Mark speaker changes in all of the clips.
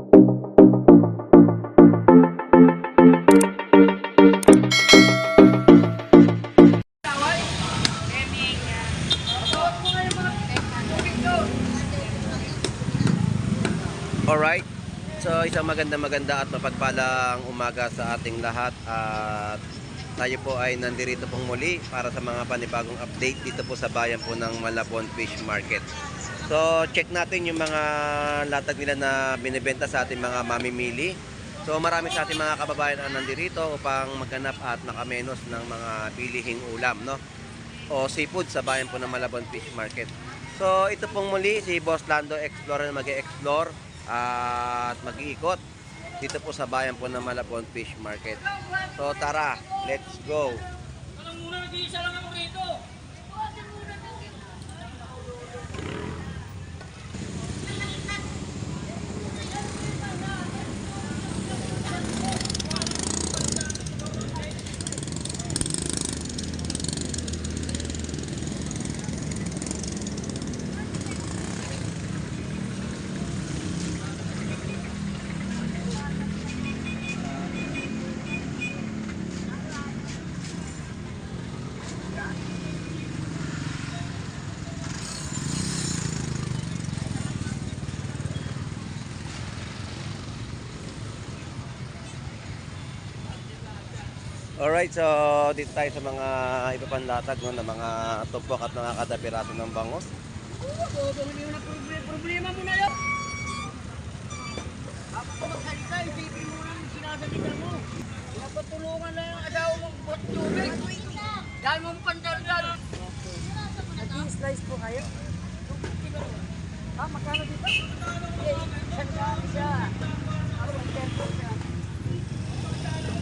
Speaker 1: Alright, so isang maganda at mapagpalang umaga sa ating lahat at tayo po ay nandirito pong muli para sa mga panibagong update dito po sa bayan po ng Malabon Fish Market. So check natin yung mga latag nila na binibenta sa ating mga mamimili. So marami sa ating mga kababayan ang nandirito upang maghanap at makamenos ng mga bilihing ulam, no? O seafood sa bayan po ng Malabon Fish Market. So ito pong muli si Boss Lando Explorer na mag-e-explore at mag-iikot dito po sa bayan po ng Malabon Fish Market. So tara, let's go.
Speaker 2: Muna nag-iisa lang ako rito.
Speaker 1: Alright, so dito tayo sa mga iba pang latag, no, na mga tumpok at mga kada piraso ng bangos.
Speaker 2: Problema mo na yun. Ako magsalita, isipin mo lang yung sinasabitan mo. Pinapatulungan na yung asawa mong buhat tubig. Dahil mong pandaldan.
Speaker 3: Nag-i-slice po kayo? Magkano dito? Siya. Ako mag-tempo siya.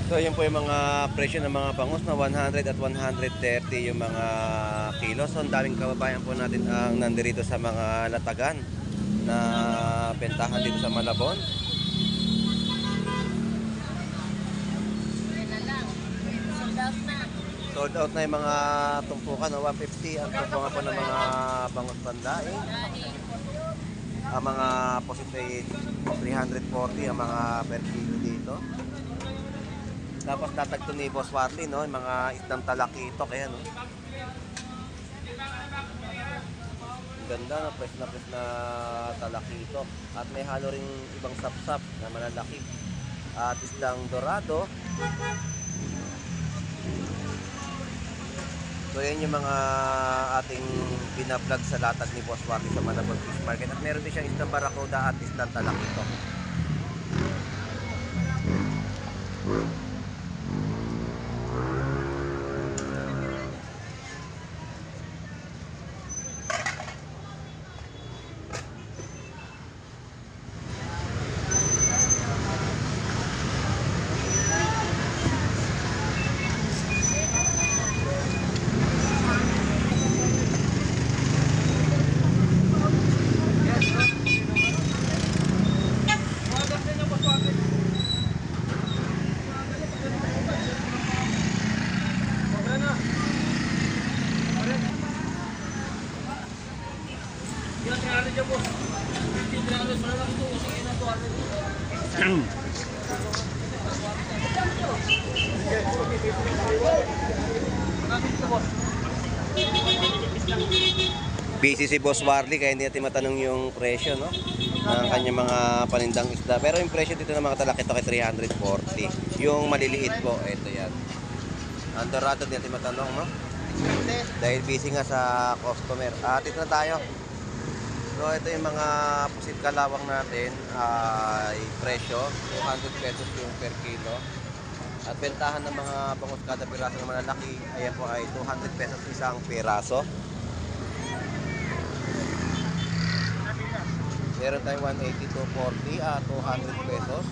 Speaker 1: So yun po yung mga presyo ng mga bangus na 100 at 130 yung mga kilos. So ang daming kababayan po natin ang nandirito sa mga latagan na bentahan dito sa Malabon. Sold out na yung mga tumpukan, no? 150 ang tumpukan po ng mga bangus pandaing. Ang mga posit ay 340 ang mga per kilo dito. Tapos tatagto ni Boss Warly, no, yung mga isdang talakito kaya, no. Ganda, no, fresh na talakito. At may halo ring ibang sapsap na malalaki. At isdang dorado. So yan yung mga ating binablog sa latag ni Boss Warly sa Malabon Fish Market. At meron din siyang isdang barakuda at isdang talakito. Busy si Boss Warly kaya hindi natin matanong yung presyo, no, ng kanyang mga panindang isda. Pero yung presyo dito ng mga talakito ay 340. Yung maliliit po, ito yan. Ang dorado hindi natin matanong, no? Dahil busy nga sa customer. Dito na tayo. So ito yung mga pusit kalawang natin ay presyo 200 pesos yung per kilo. At bentahan ng mga bangus kada piraso ng malalaki, ayan po ay 200 pesos isang piraso. Meron tayong 180 to 40 at 200 pesos.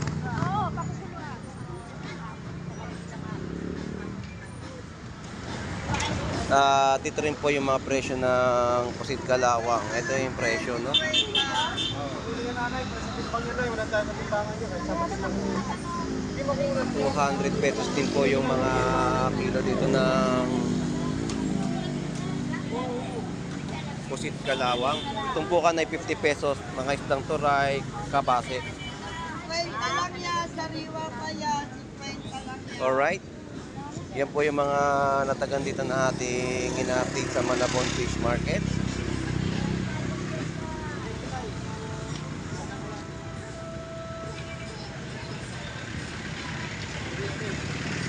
Speaker 1: Dito rin po yung mga presyo ng pusit kalawang. Ito yung presyo, no? 200 pesos din po yung mga kilo dito ng pusit kalawang. Tumpukan ay 50 pesos, mga isdang turay, kabase.
Speaker 4: lang yan, sariwa pa yan, 50 lang yan.
Speaker 1: Alright. Yan po yung mga natagan dito na ating ina-update sa Malabon Fish Market.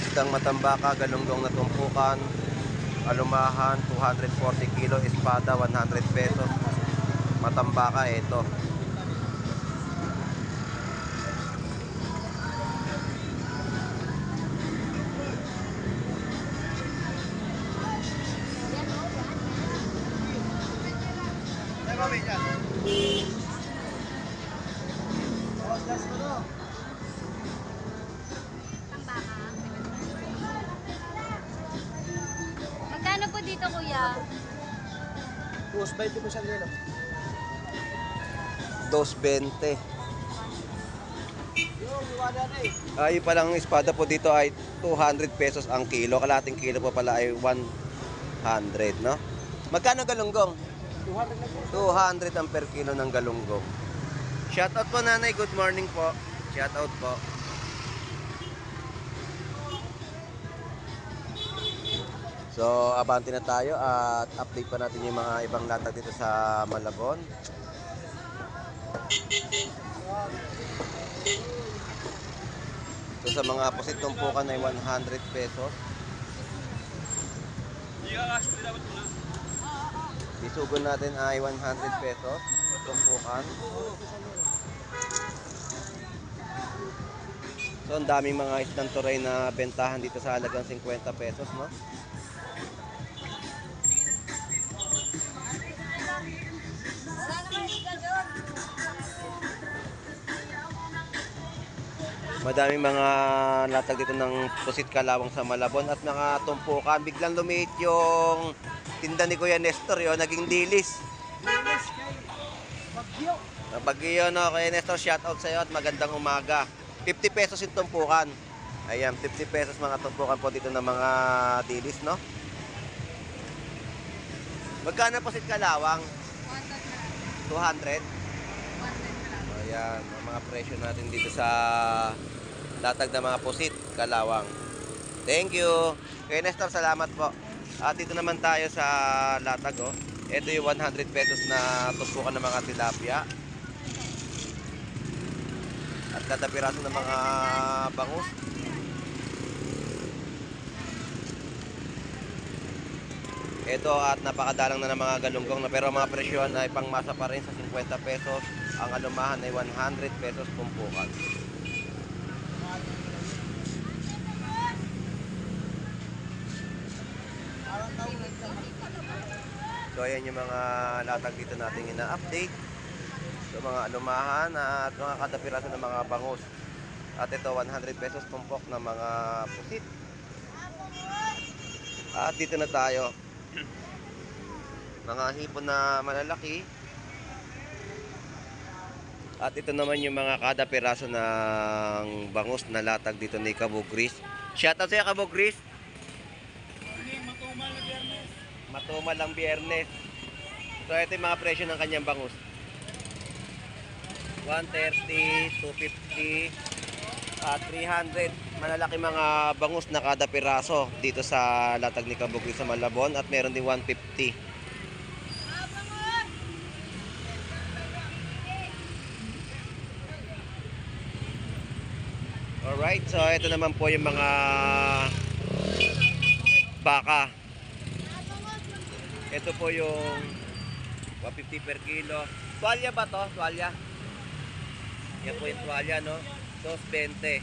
Speaker 1: Isang matambaka, galunggong na tumpukan, alumahan, 240 kilo, espada, 100 pesos. Matambaka, ito.
Speaker 5: Magkano po dito, kuya?
Speaker 2: 220 po sa kilo.
Speaker 1: 220.
Speaker 2: Yung iwala na eh.
Speaker 1: Yung palang espada po dito ay 200 pesos ang kilo. Kalating kilo po pala ay 100, no? Magkano galunggong?
Speaker 2: 200 na po.
Speaker 1: 200 ang per kilo ng galunggong. Shoutout po, nanay. Good morning po. Shoutout po. So, abante na tayo at update pa natin yung mga ibang latag dito sa Malabon. So, sa mga pusit tumpukan ay 100 pesos. Bisugon natin ay 100 pesos. Tumpukan. So, ang daming mga isdang turay na bentahan dito sa halagang 50 pesos, no? Madaming mga latag dito ng pusit kalawang sa Malabon at mga tumpukan. Biglang lumiit yung tinda ni Kuya Nestor, yun, naging dilis.
Speaker 2: Bagyo.
Speaker 1: Bagyo, no? Kuya Nestor, shoutout sa iyo at magandang umaga. 50 pesos yung tumpukan. Ayan, 50 pesos mga tumpukan po dito ng mga dilis, no? Magkano pusit kalawang? 200? Ayan, ang mga presyo natin dito sa latag ng mga pusit kalawang. Thank you. Kay Nestor, salamat po. At dito naman tayo sa latag, oh. Ito yung 100 pesos na tumpukan ng mga tilapia. At kada piraso ng mga bangus. Ito at napakadalang na ng mga galunggong na pero mga presyon ay pangmasa pa rin sa 50 pesos. Ang alumahan ay 100 pesos tumpukan. So ayan yung mga latag dito natin ina-update. So mga alumahan at mga kada piraso ng mga bangus. At ito 100 pesos tumpok ng mga pusit. At dito na tayo. Mga hipon na malalaki. At ito naman yung mga kada piraso ng bangus na latag dito ni Kabugris. Shoutout sa'yo, Kabugris.
Speaker 2: Matumal na biyernes.
Speaker 1: Matumal lang biyernes. So ito yung mga presyo ng kanyang bangus. 130, 250, 300. Malalaki mga bangus na kada piraso dito sa latag ni Kabugris sa Malabon. At meron din 150. Alright, so ito naman po yung mga baka. Ito po yung 150 per kilo. Tuwalya ba to? Tuwalya? Yan po yung tuwalya, no? 220.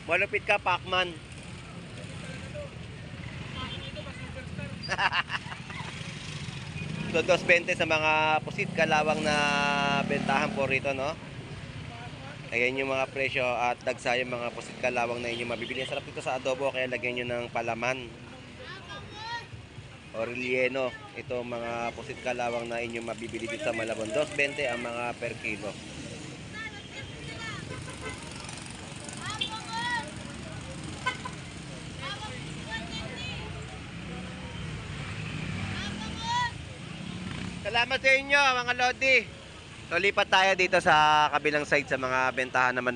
Speaker 1: Malupit ka, Pacman. So 220 sa mga pusit kalawang na bentahan po rito, no? Ayan yung mga presyo at dagsa yung mga pusit kalawang na inyong mabibili. Sarap dito sa adobo kaya lagyan nyo ng palaman o relleno. Ito mga pusit kalawang na inyong mabibili dito sa Malabon. 220 ang mga per kilo. Salamat sa inyo mga Lodi. So lipat tayo dito sa kabilang side sa mga bentahan naman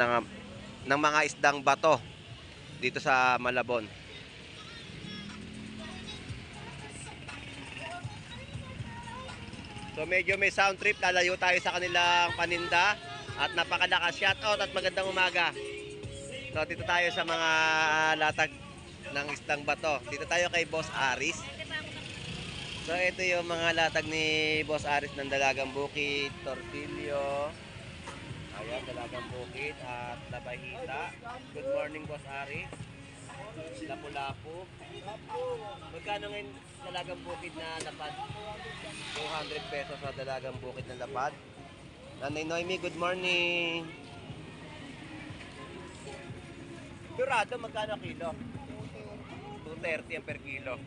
Speaker 1: ng mga isdang bato dito sa Malabon. So medyo may sound trip, lalayo tayo sa kanilang paninda at napakalakas. Shout out at magandang umaga. So dito tayo sa mga latag ng isdang bato. Dito tayo kay Boss Aris. So ito yung mga latag ni Boss Aris ng Dalagang Bukid, Torsilyo. Ayan, Dalagang Bukid at Labahita. Good morning, Boss Aris. Lapu-lapu. Magkano ngayon Dalagang Bukid na lapad? 200 pesos sa Dalagang Bukid na lapad. Nanay Noemi, good morning. Durado, magkano kilo? 230 ang per kilo.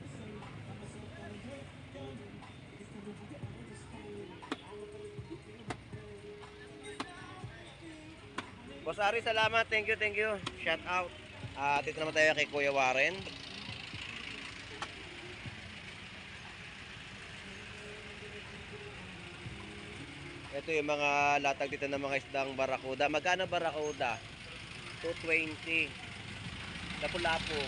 Speaker 1: Boss Ari, salamat. Thank you, thank you. Shout out. Dito naman tayo kay Kuya Warren. Ito yung mga latag dito ng mga isdang barakuda. Magkano barakuda? 220. Lapu-lapu.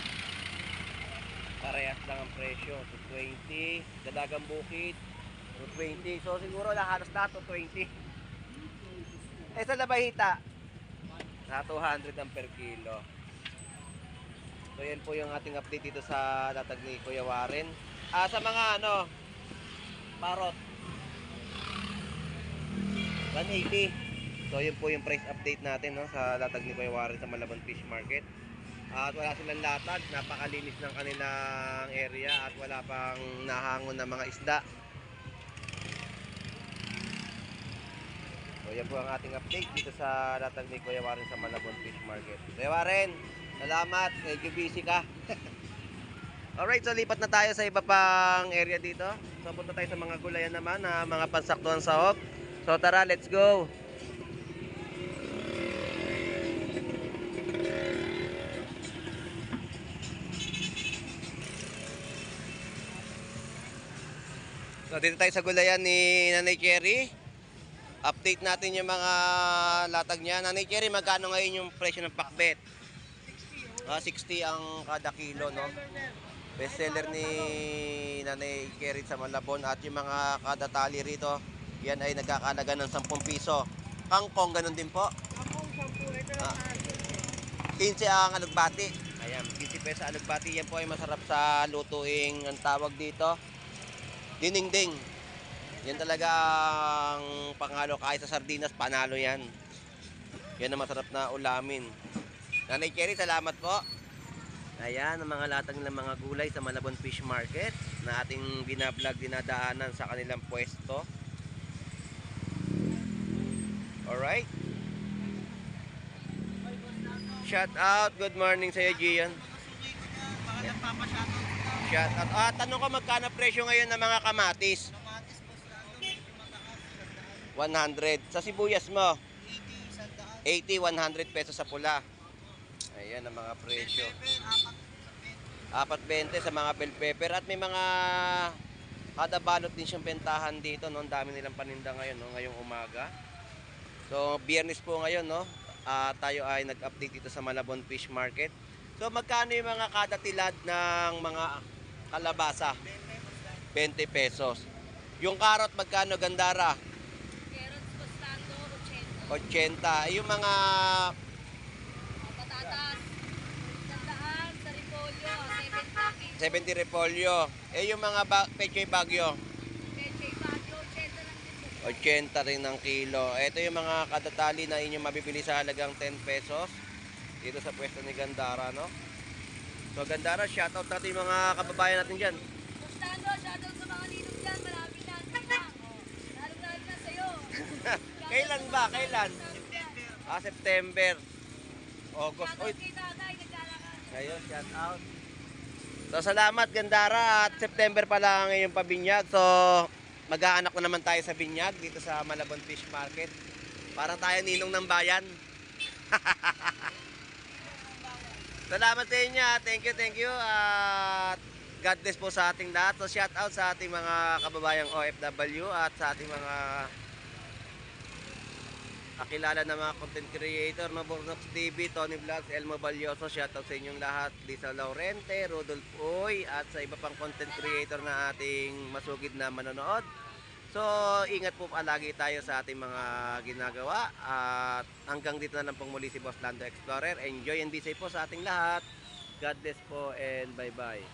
Speaker 1: Parehas lang ang presyo. 220. Dalagang Bukid. 220. So siguro halos lahat 220. Sa Labahita. Sa 200 ang per kilo. So yan po yung ating update dito sa latag ni Kuya Warren. Sa mga parot 180. So yun po yung price update natin sa latag ni Kuya Warren sa Malabon Fish Market. At wala silang latag, napakalinis ng kanilang area at wala pang nahangon na mga isda. So yan po ang ating update dito sa latag ni Kuya Warren sa Malabon Fish Market. Kuya Warren, salamat, medyo busy ka. Alright, so lipat na tayo sa iba pang area dito. So punta tayo sa mga gulayan naman na mga pansaktuhan sahog. So tara, let's go. So dito tayo sa gulayan ni Nanay Cherry. Update natin yung mga latag niya. Nanay Cherry, magkano ngayon yung presyo ng pakbet? 60 ang kada kilo, no? Best seller ni Nanay Cherry sa Malabon. At yung mga kada tali rito, yan ay nagkakalaga ng 10 piso. Kangkong, ganun din po.
Speaker 4: Akong 10, ito lang
Speaker 1: 15 ang alugbati. Ayan, 15 pesos alugbati. Yan po ay masarap sa lutuing ang tawag dito. Dinengdeng. Yan talaga ang pangalo, kahit sa sardinas, panalo yan. Yan ang masarap na ulamin. Nanay Cherry, salamat po. Ayan, ang mga latag ng mga gulay sa Malabon Fish Market na ating binablog, dinadaanan sa kanilang pwesto. Alright. Shout out, good morning sa iyo, Gian. Shout out. Tanong ko, magkano presyo ngayon ng mga kamatis? 100. Sa sibuyas mo? 80, 100 pesos sa pula. Ayan ang mga presyo. 4.20 sa mga bell pepper. At may mga kada balot din siyang bentahan dito. No? Ang dami nilang paninda ngayon, no? Ngayong umaga. So, Biyernes po ngayon, no? Tayo ay nag-update dito sa Malabon Fish Market. So, magkano yung mga kada tilad ng mga kalabasa? 20 pesos. Yung carrot, magkano, Gandara?
Speaker 5: Carrots costando,
Speaker 1: 80. Yung mga
Speaker 5: patatas, 100, sa repolyo, 70.
Speaker 1: 70 repolyo. Yung mga pechay bagyo,
Speaker 5: Peche, bagyo, 80 lang din.
Speaker 1: 80 rin ng kilo. Ito yung mga kadatali na inyong mabibili sa halagang 10 pesos dito sa pwesto ni Gandara, no? So Gandara, shoutout natin yung mga kababayan natin dyan.
Speaker 5: Costando, shoutout sa mga ninong dyan, malapit na. Lalo-lalo na sa'yo.
Speaker 1: Kailan ba? Kailan? September. August. Oy,
Speaker 5: Shoutout kay tatay, naglalakad.
Speaker 1: ngayon, shoutout. So salamat Gandara, at September pa lang ngayong pabinyag. So mag-aanak na naman tayo sa binyag dito sa Malabon Fish Market. Para tayo ninong ng bayan. Salamat sa inyo. Thank you. At God bless po sa ating lahat. So shout out sa ating mga kababayang OFW at sa ating mga kakilala ng mga content creator, no? Bornox TV, Tony Vlogs, Elmo Balyoso, shoutout sa inyong lahat, Lisa Laurente, Rudolph Uy, at sa iba pang content creator na ating masugid na manonood. So, ingat po palagi tayo sa ating mga ginagawa, at hanggang dito na lang pong muli si Boss Lando Explorer. Enjoy and be safe po sa ating lahat. God bless po and bye-bye.